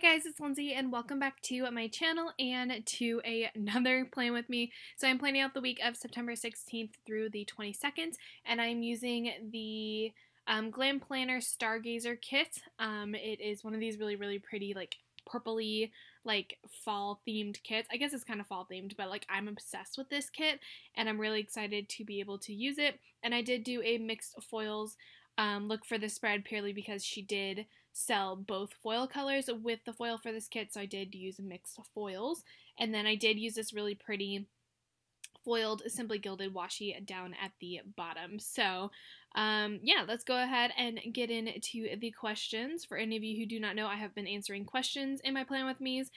guys, it's Lindsay and welcome back to my channel and to another plan with me. So I'm planning out the week of September 16th through the 22nd and I'm using the Glam Planner Stargazer kit. It is one of these really pretty like purpley like fall themed kits. I guess it's kind of fall themed, but like I'm obsessed with this kit and I'm really excited to be able to use it. And I did do a mixed foils look for the spread purely because she did sell both foil colors with the foil for this kit, so I did use mixed foils. And then I did use this really pretty foiled Simply Gilded washi down at the bottom. So yeah, let's go ahead and get into the questions. For any of you who do not know, I have been answering questions in my Plan With Me's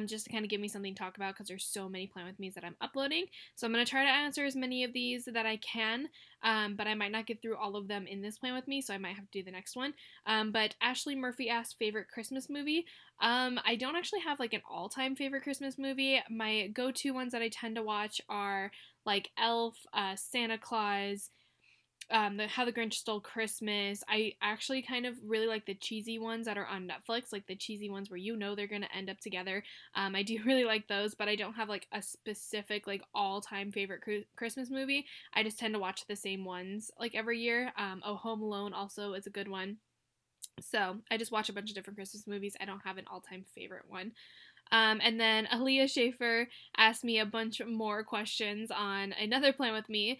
just to kind of give me something to talk about because there's so many Plan With Me's that I'm uploading. So I'm going to try to answer as many of these that I can, but I might not get through all of them in this Plan With Me, so I might have to do the next one. But Ashley Murphy asked favorite Christmas movie. I don't actually have like an all-time favorite Christmas movie. My go-to ones that I tend to watch are like Elf, Santa Claus, How the Grinch Stole Christmas. I actually kind of really like the cheesy ones that are on Netflix, like the cheesy ones where you know they're gonna end up together. I do really like those, but I don't have like a specific like all-time favorite Christmas movie. I just tend to watch the same ones like every year. Oh, Home Alone also is a good one. So I just watch a bunch of different Christmas movies. I don't have an all-time favorite one. And then Aaliyah Schaefer asked me a bunch more questions on another Plan With Me.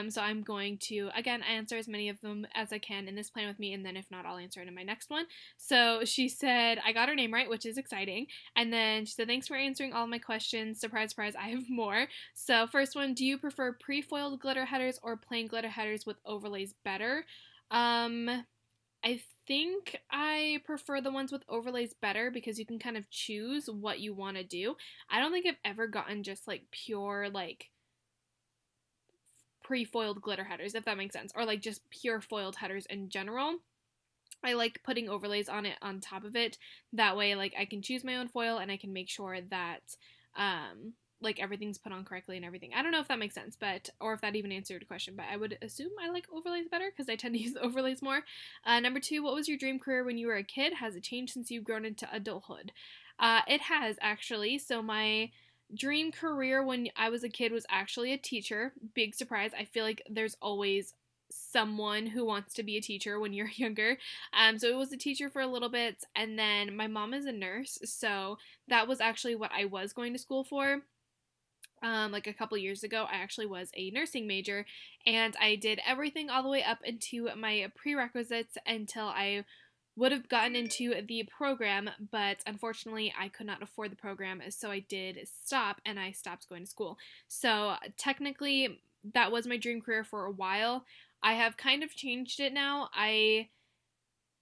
So I'm going to, again, answer as many of them as I can in this Plan With Me, and then if not, I'll answer it in my next one. So she said, I got her name right, which is exciting. And then she said, thanks for answering all my questions. Surprise, surprise, I have more. So first one, do you prefer pre-foiled glitter headers or plain glitter headers with overlays better? I think I prefer the ones with overlays better because you can kind of choose what you want to do. I don't think I've ever gotten just like pure like pre-foiled glitter headers, if that makes sense, or like just pure foiled headers in general. I like putting overlays on it on top of it. That way like I can choose my own foil and I can make sure that like everything's put on correctly and everything. I don't know if that makes sense, but or if that even answered a question, but I would assume I like overlays better because I tend to use the overlays more. Number two, what was your dream career when you were a kid? Has it changed since you've grown into adulthood? It has actually. So my dream career when I was a kid was actually a teacher. Big surprise. I feel like there's always someone who wants to be a teacher when you're younger. So it was a teacher for a little bit, and then my mom is a nurse, so that was actually what I was going to school for. Like a couple years ago, I actually was a nursing major, and I did everything all the way up into my prerequisites until I would have gotten into the program, but unfortunately I could not afford the program, so I did stop and I stopped going to school. So technically that was my dream career for a while. I have kind of changed it now.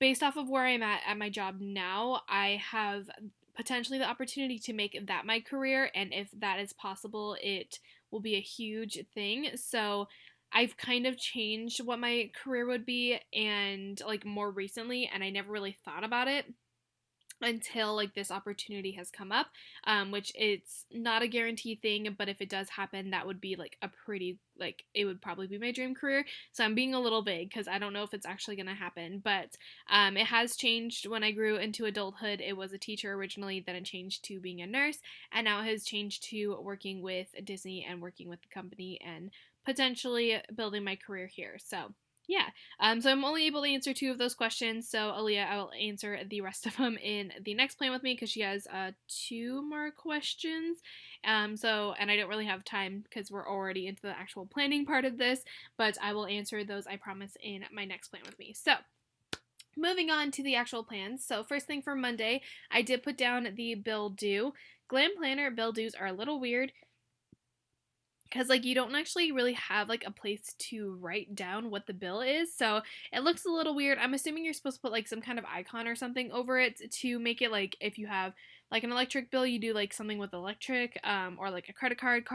Based off of where I'm at my job now, I have potentially the opportunity to make that my career, and if that is possible, it will be a huge thing. So I've kind of changed what my career would be, and like more recently, and I never really thought about it until like this opportunity has come up, which it's not a guarantee thing, but if it does happen, that would be like a pretty like it would probably be my dream career. So I'm being a little vague because I don't know if it's actually going to happen, but it has changed. When I grew into adulthood, it was a teacher originally, then it changed to being a nurse, and now it has changed to working with Disney and working with the company and potentially building my career here. So yeah. So I'm only able to answer two of those questions. So Aaliyah, I will answer the rest of them in the next Plan With Me because she has two more questions. And I don't really have time because we're already into the actual planning part of this, but I will answer those, I promise, in my next Plan With Me. So moving on to the actual plans. So first thing for Monday, I did put down the bill due. Glam Planner bill dues are a little weird because like you don't actually really have like a place to write down what the bill is, so it looks a little weird. I'm assuming you're supposed to put like some kind of icon or something over it to make it like if you have like an electric bill, you do like something with electric, or like a credit card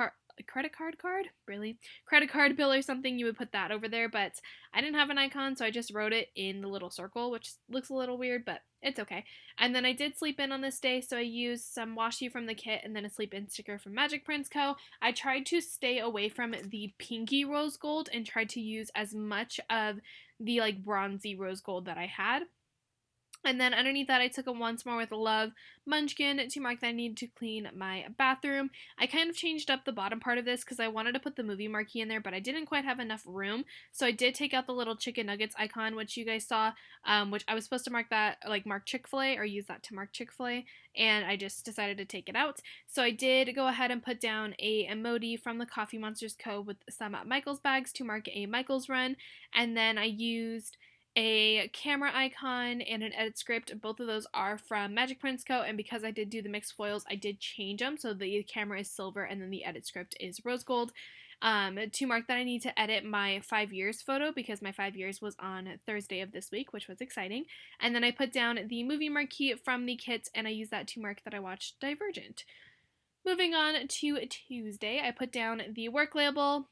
really credit card bill or something, you would put that over there. But I didn't have an icon, so I just wrote it in the little circle, which looks a little weird, but it's okay. And then I did sleep in on this day, so I used some washi from the kit and then a sleep in sticker from Magic Prints Co. I tried to stay away from the pinky rose gold and tried to use as much of the like bronzy rose gold that I had. And then underneath that, I took a Once More with Love munchkin to mark that I needed to clean my bathroom. I kind of changed up the bottom part of this because I wanted to put the movie marquee in there, but I didn't quite have enough room. So I did take out the little chicken nuggets icon, which you guys saw, which I was supposed to mark that, like mark Chick-fil-A or use that to mark Chick-fil-A, and I just decided to take it out. So I did go ahead and put down a emoji from the Coffee Monsters Co. with some Michaels bags to mark a Michaels run, and then I used a camera icon and an edit script. Both of those are from Magic Prince Co. And because I did do the mixed foils, I did change them. So the camera is silver and then the edit script is rose gold. To mark that I need to edit my 5 years photo because my 5 years was on Thursday of this week, which was exciting. And then I put down the movie marquee from the kits and I used that to mark that I watched Divergent. Moving on to Tuesday, I put down the work label.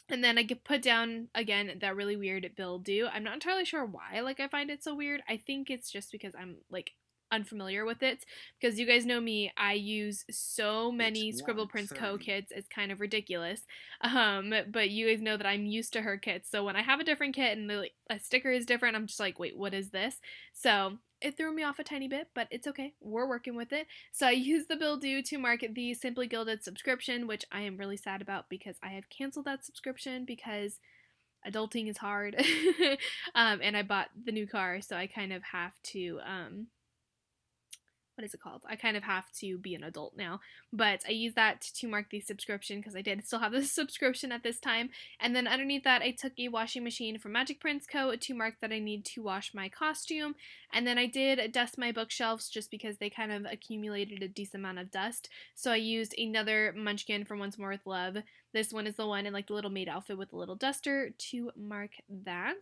And then I could put down, again, that really weird bill due. I'm not entirely sure why, like, I find it so weird. I think it's just because I'm, like, unfamiliar with it. Because you guys know me, I use so many Scribble Prince Co. kits, it's kind of ridiculous. But you guys know that I'm used to her kits. So when I have a different kit and the a sticker is different, I'm just like, wait, what is this? So it threw me off a tiny bit, but it's okay. We're working with it. So I used the bill due to mark the Simply Gilded subscription, which I am really sad about because I have canceled that subscription because adulting is hard. And I bought the new car, so I kind of have to what is it called? I kind of have to be an adult now. But I use that to mark the subscription because I did still have the subscription at this time. And then underneath that, I took a washing machine from Magic Prince Co. to mark that I need to wash my costume. And then I did dust my bookshelves just because they kind of accumulated a decent amount of dust. So I used another munchkin from Once More with Love. This one is the one in like the little maid outfit with the little duster to mark that.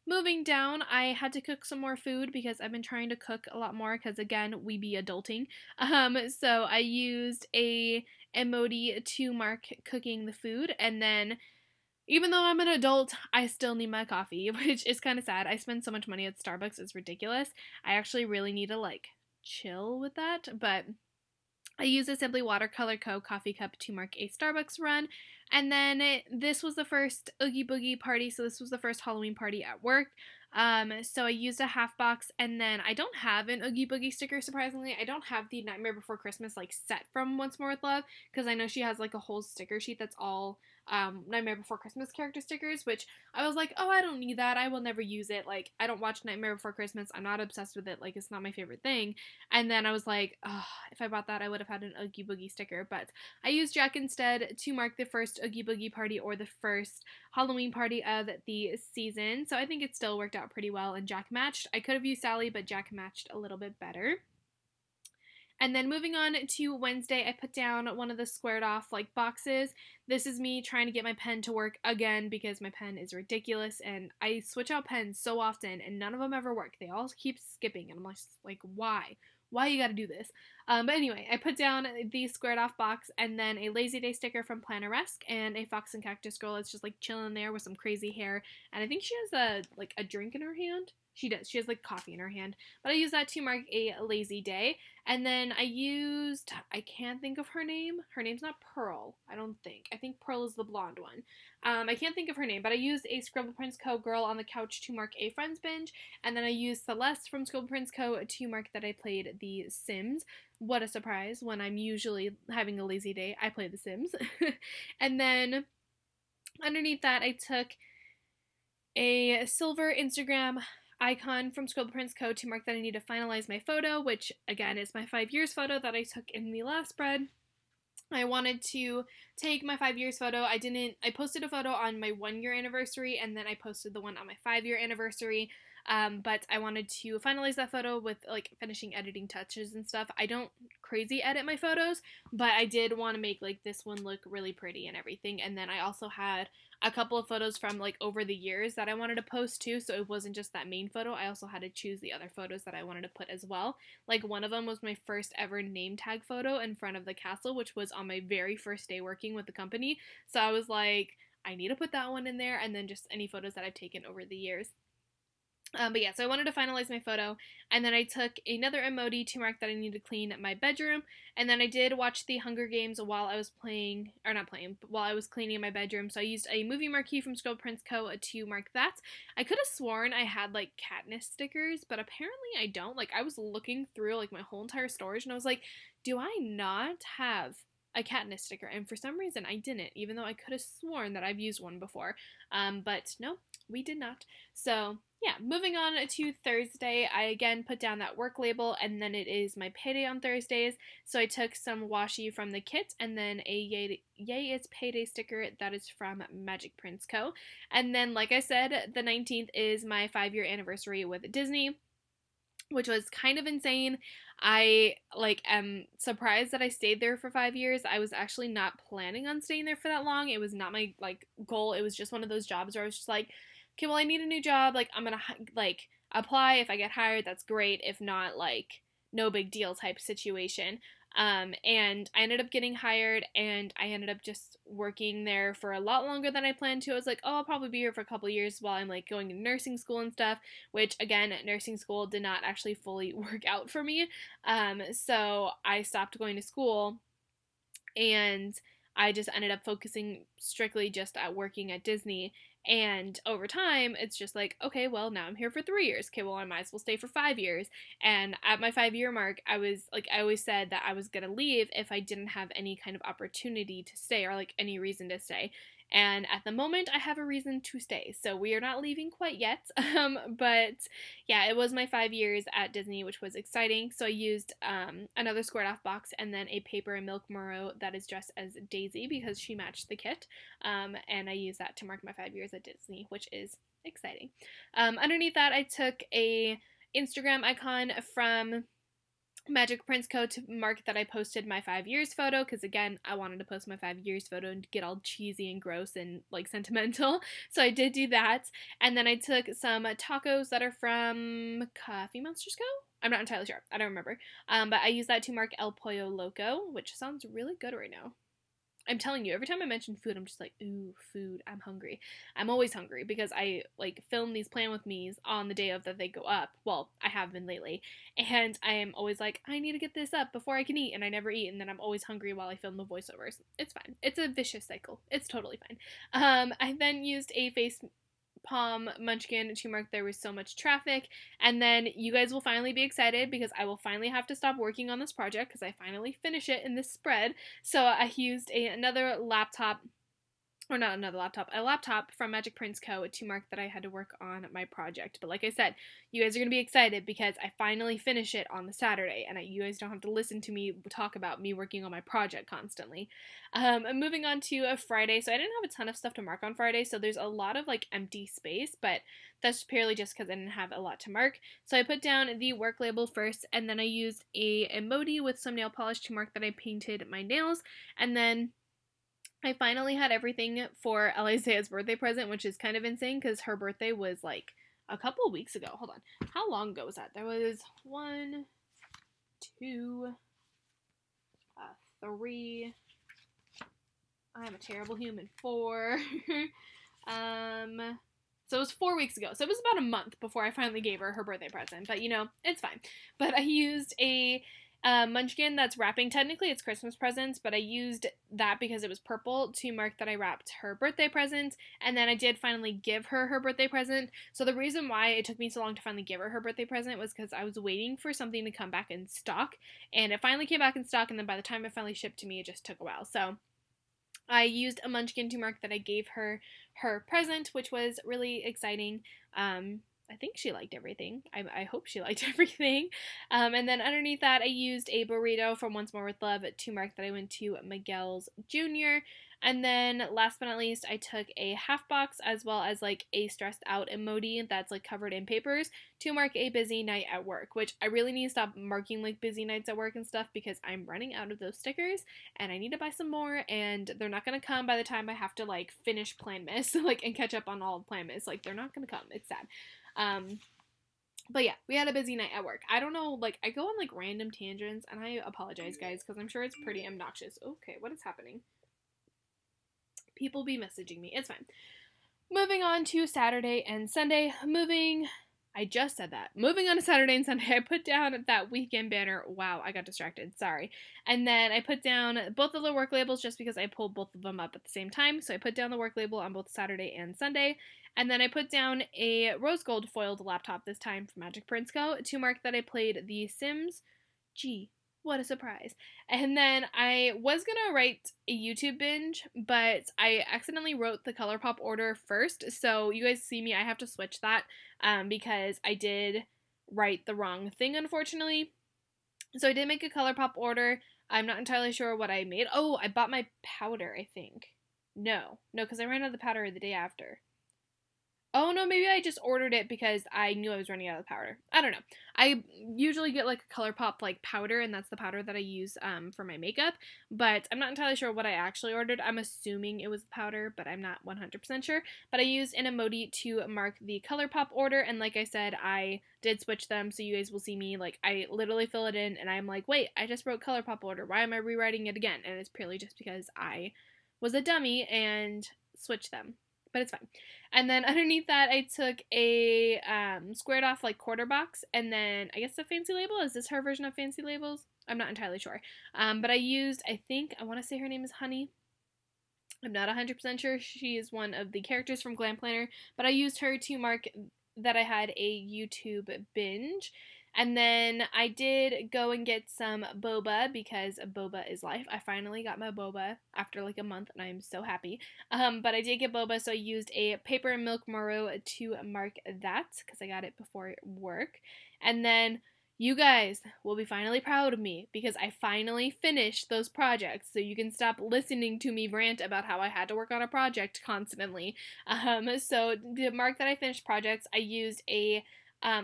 Moving down, I had to cook some more food because I've been trying to cook a lot more because, again, we be adulting. So I used a emoji to mark cooking the food, and then even though I'm an adult, I still need my coffee, which is kind of sad. I spend so much money at Starbucks, it's ridiculous. I actually really need to, like, chill with that, but I used a Simply Watercolor Co. coffee cup to mark a Starbucks run. And then this was the first Oogie Boogie party, so this was the first Halloween party at work. So I used a half box, and then I don't have an Oogie Boogie sticker, surprisingly. I don't have the Nightmare Before Christmas, like, set from Once More With Love, because I know she has, like, a whole sticker sheet that's all Nightmare Before Christmas character stickers, which I was like, oh, I don't need that. I will never use it. Like, I don't watch Nightmare Before Christmas. I'm not obsessed with it. Like, it's not my favorite thing. And then I was like, oh, if I bought that, I would have had an Oogie Boogie sticker. But I used Jack instead to mark the first Oogie Boogie party or the first Halloween party of the season. So I think it still worked out pretty well, and Jack matched. I could have used Sally, but Jack matched a little bit better. And then moving on to Wednesday, I put down one of the squared off like boxes. This is me trying to get my pen to work again because my pen is ridiculous and I switch out pens so often and none of them ever work. They all keep skipping and I'm just like, why? Why you gotta do this? But anyway, I put down the squared off box and then a Lazy Day sticker from Planner-esque and a Fox and Cactus girl that's just like chilling there with some crazy hair. And I think she has a drink in her hand. She does. She has like coffee in her hand. But I use that to mark a lazy day. And then I can't think of her name. Her name's not Pearl, I don't think. I think Pearl is the blonde one. I can't think of her name, but I used a Scribble Prince Co. girl on the couch to mark a Friends binge. And then I used Celeste from Scribble Prince Co. to mark that I played The Sims. What a surprise. When I'm usually having a lazy day, I play The Sims. And then underneath that, I took a silver Instagram icon from Scribble Prince Co. to mark that I need to finalize my photo, which again is my 5 years photo that I took in the last spread. I wanted to take my 5 years photo. I posted a photo on my 1 year anniversary and then I posted the one on my 5 year anniversary. But I wanted to finalize that photo with like finishing editing touches and stuff. I don't crazy edit my photos, but I did want to make like this one look really pretty and everything. And then I also had a couple of photos from like over the years that I wanted to post too, so it wasn't just that main photo. I also had to choose the other photos that I wanted to put as well. Like one of them was my first ever name tag photo in front of the castle, which was on my very first day working with the company. So I was like, I need to put that one in there, and then just any photos that I've taken over the years. But yeah, so I wanted to finalize my photo, and then I took another emoji to mark that I need to clean my bedroom, and then I did watch the Hunger Games while I was playing, or not playing, but while I was cleaning my bedroom, so I used a movie marquee from Scroll Prince Co. to mark that. I could have sworn I had, like, Katniss stickers, but apparently I don't. Like, I was looking through, like, my whole entire storage, and I was like, do I not have a Katniss sticker? And for some reason I didn't, even though I could have sworn that I've used one before. But no, we did not. So yeah, moving on to Thursday, I again put down that work label, and then it is my payday on Thursdays. So I took some washi from the kit, and then a Yay It's Payday sticker that is from Magic Prince Co. And then, like I said, the 19th is my 5-year anniversary with Disney, which was kind of insane. I am surprised that I stayed there for 5 years. I was actually not planning on staying there for that long. It was not my goal. It was just one of those jobs where I was just like, okay, well, I need a new job. Like, I'm gonna apply. If I get hired, that's great. If not, like, no big deal type situation. And I ended up getting hired, and I ended up just working there for a lot longer than I planned to. I was like, oh, I'll probably be here for a couple years while I'm like going to nursing school and stuff, which again, nursing school did not actually fully work out for me. So I stopped going to school, and I just ended up focusing strictly just at working at Disney. And over time, it's just like, okay, well, now I'm here for 3 years. Okay, well, I might as well stay for 5 years. And at my 5-year mark, I was like, I always said that I was going to leave if I didn't have any kind of opportunity to stay, or like any reason to stay. And at the moment, I have a reason to stay. So we are not leaving quite yet. But yeah, it was my 5 years at Disney, which was exciting. So I used another squared off box, and then a paper and milk Moro that is dressed as Daisy because she matched the kit. And I used that to mark my 5 years at Disney, which is exciting. Underneath that, I took a Instagram icon from Magic Prince Co. to mark that I posted my 5 years photo, because again, I wanted to post my 5 years photo and get all cheesy and gross and like sentimental. So I did do that. And then I took some tacos that are from Coffee Monsters Co. I'm not entirely sure. I don't remember. But I used that to mark El Pollo Loco, which sounds really good right now. I'm telling you, every time I mention food, I'm just like, ooh, food. I'm hungry. I'm always hungry because I film these Plan With Me's on the day of that they go up. Well, I have been lately, and I am always like, I need to get this up before I can eat, and I never eat, and then I'm always hungry while I film the voiceovers. It's fine. It's a vicious cycle. It's totally fine. I then used a face palm munchkin to mark there was so much traffic, and then you guys will finally be excited because I will finally have to stop working on this project because I finally finish it in this spread. So I used another laptop, or not another laptop, a laptop from Magic Prince Co. to mark that I had to work on my project. But like I said, you guys are going to be excited because I finally finish it on the Saturday, and you guys don't have to listen to me talk about me working on my project constantly. Moving on to a Friday, so I didn't have a ton of stuff to mark on Friday, so there's a lot of empty space, but that's purely just because I didn't have a lot to mark. So I put down the work label first, and then I used a emoji with some nail polish to mark that I painted my nails, and then I finally had everything for Elisea's birthday present, which is kind of insane because her birthday was like a couple weeks ago. Hold on. How long ago was that? There was 1, 2, 3. I'm a terrible human. 4. So it was 4 weeks ago. So it was about a month before I finally gave her birthday present. But, it's fine. But I used a munchkin that's wrapping. Technically it's Christmas presents, but I used that because it was purple to mark that I wrapped her birthday present, and then I did finally give her birthday present. So the reason why it took me so long to finally give her birthday present was because I was waiting for something to come back in stock, and it finally came back in stock, and then by the time it finally shipped to me, it just took a while. So I used a munchkin to mark that I gave her present, which was really exciting. I think she liked everything. I hope she liked everything. And then underneath that, I used a burrito from Once More With Love to mark that I went to Miguel's Jr. And then last but not least, I took a half box as well as a stressed out emoji that's covered in papers to mark a busy night at work, which I really need to stop marking busy nights at work and stuff because I'm running out of those stickers and I need to buy some more, and they're not going to come by the time I have to finish Plan Miss and catch up on all of Plan Miss. They're not going to come. It's sad. But yeah, we had a busy night at work. I don't know, I go on random tangents, and I apologize, guys, because I'm sure it's pretty obnoxious. Okay, what is happening? People be messaging me. It's fine. Moving on to Saturday and Sunday. I just said that. Moving on to Saturday and Sunday, I put down that weekend banner. Wow, I got distracted. Sorry. And then I put down both of the work labels just because I pulled both of them up at the same time. So I put down the work label on both Saturday and Sunday. And then I put down a rose gold foiled laptop this time from Magic Prince Co. to mark that I played The Sims. Gee, what a surprise. And then I was going to write a YouTube binge, but I accidentally wrote the ColourPop order first. So you guys see me, I have to switch that because I did write the wrong thing, unfortunately. So I did make a ColourPop order. I'm not entirely sure what I made. Oh, I bought my powder, I think. No, because I ran out of the powder the day after. Oh no, maybe I just ordered it because I knew I was running out of powder. I don't know. I usually get like a ColourPop like powder, and that's the powder that I use for my makeup, but I'm not entirely sure what I actually ordered. I'm assuming it was powder, but I'm not 100% sure. But I used an emoji to mark the ColourPop order, and like I said, I did switch them, so you guys will see me, like, I literally fill it in, and I'm like, wait, I just wrote ColourPop order. Why am I rewriting it again? And it's purely just because I was a dummy and switched them. But it's fine. And then underneath that, I took a squared off like quarter box, and then I guess a fancy label. Is this her version of fancy labels? I'm not entirely sure. But I used, I want to say her name is Honey. I'm not 100% sure. She is one of the characters from Glam Planner, but I used her to mark that I had a YouTube binge. And then I did go and get some boba because boba is life. I finally got my boba after like a month, and I'm so happy. But I did get boba, so I used a paper and milk moro to mark that because I got it before work. And then you guys will be finally proud of me because I finally finished those projects, so you can stop listening to me rant about how I had to work on a project constantly. So to mark that I finished projects, I used a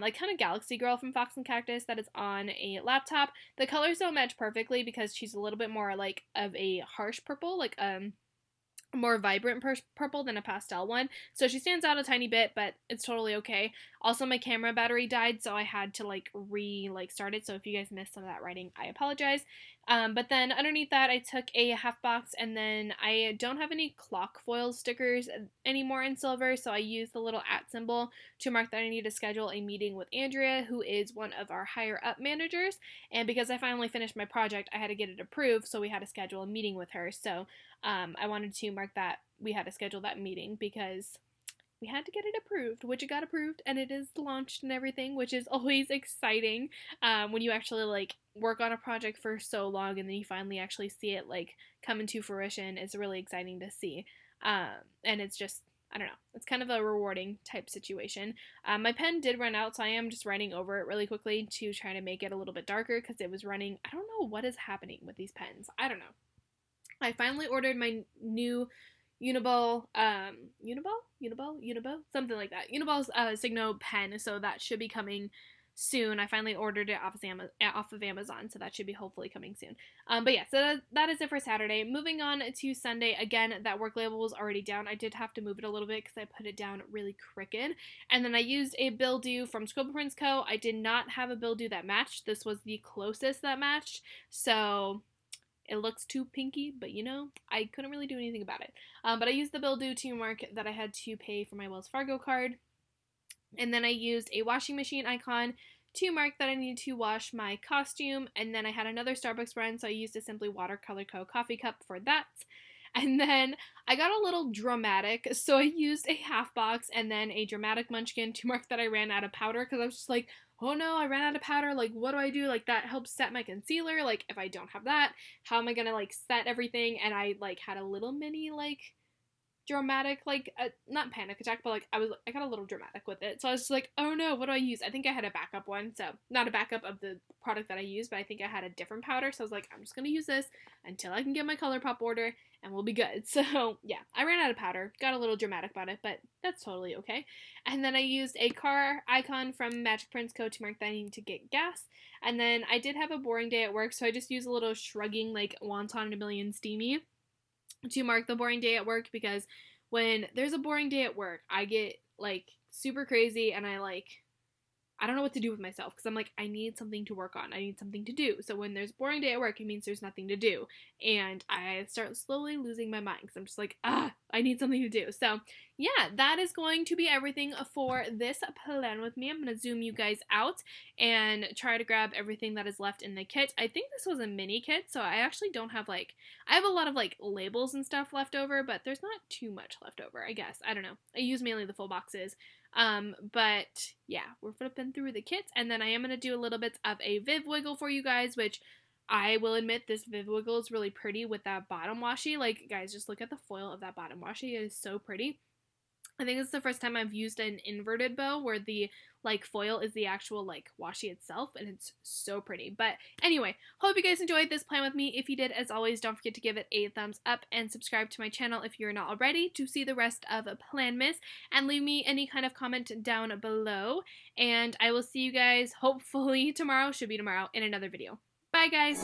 like kind of Galaxy Girl from Fox and Cactus that is on a laptop. The colors don't match perfectly because she's a little bit more like of a harsh purple, like more vibrant purple than a pastel one. So she stands out a tiny bit, but it's totally okay. Also, my camera battery died, so I had to start it. So if you guys missed some of that writing, I apologize. But then underneath that, I took a half box, and then I don't have any clock foil stickers anymore in silver, so I used the little @ symbol to mark that I need to schedule a meeting with Andrea, who is one of our higher up managers. And because I finally finished my project, I had to get it approved, so we had to schedule a meeting with her. So I wanted to mark that we had to schedule that meeting because we had to get it approved, which it got approved, and it is launched and everything, which is always exciting when you actually like work on a project for so long and then you finally actually see it like come into fruition. It's really exciting to see, and it's just, I don't know, it's kind of a rewarding type situation. My pen did run out, so I am just writing over it really quickly to try to make it a little bit darker because it was running. I don't know what is happening with these pens. I don't know. I finally ordered my new Uniball, something like that. Uniball's Signo pen, so that should be coming soon. I finally ordered it off of Amazon, so that should be hopefully coming soon. But yeah, so that is it for Saturday. Moving on to Sunday, again, that work label was already down. I did have to move it a little bit because I put it down really crooked. And then I used a bill due from Scribble Prince Co. I did not have a bill due that matched. This was the closest that matched, so it looks too pinky, but I couldn't really do anything about it. But I used the bill due to mark that I had to pay for my Wells Fargo card. And then I used a washing machine icon to mark that I needed to wash my costume. And then I had another Starbucks run, so I used a Simply Watercolor Co. coffee cup for that. And then I got a little dramatic, so I used a half box and then a dramatic munchkin to mark that I ran out of powder, because I was just like, oh no, I ran out of powder, like, what do I do? Like, that helps set my concealer, like, if I don't have that, how am I gonna, like, set everything? And I, like, had a little mini, like, dramatic, like, not panic attack, but, like, I got a little dramatic with it, so I was just like, oh no, what do I use? I think I had a backup one, so, not a backup of the product that I used, but I think I had a different powder, so I was like, I'm just gonna use this until I can get my ColourPop order, and we'll be good. So, yeah, I ran out of powder, got a little dramatic about it, but that's totally okay. And then I used a car icon from Magic Prince Co. to mark that I need to get gas, and then I did have a boring day at work, so I just used a little shrugging, like, wonton and a million steamy to mark the boring day at work, because when there's a boring day at work, I get, like, super crazy, and I I don't know what to do with myself because I'm like, I need something to work on. I need something to do. So when there's a boring day at work, it means there's nothing to do. And I start slowly losing my mind because I'm just like, I need something to do. So yeah, that is going to be everything for this plan with me. I'm going to zoom you guys out and try to grab everything that is left in the kit. I think this was a mini kit, so I actually don't have like, I have a lot of like labels and stuff left over, but there's not too much left over, I guess. I don't know. I use mainly the full boxes. But yeah, we're flipping through the kits, and then I am going to do a little bit of a Viv Wiggle for you guys, which I will admit this Viv Wiggle is really pretty with that bottom washi. Like, guys, just look at the foil of that bottom washi. It is so pretty. I think it's the first time I've used an inverted bow where the like foil is the actual like washi itself, and it's so pretty. But anyway, hope you guys enjoyed this plan with me. If you did, as always, don't forget to give it a thumbs up and subscribe to my channel if you're not already to see the rest of Planmas, and leave me any kind of comment down below. And I will see you guys hopefully tomorrow, should be tomorrow, in another video. Bye guys!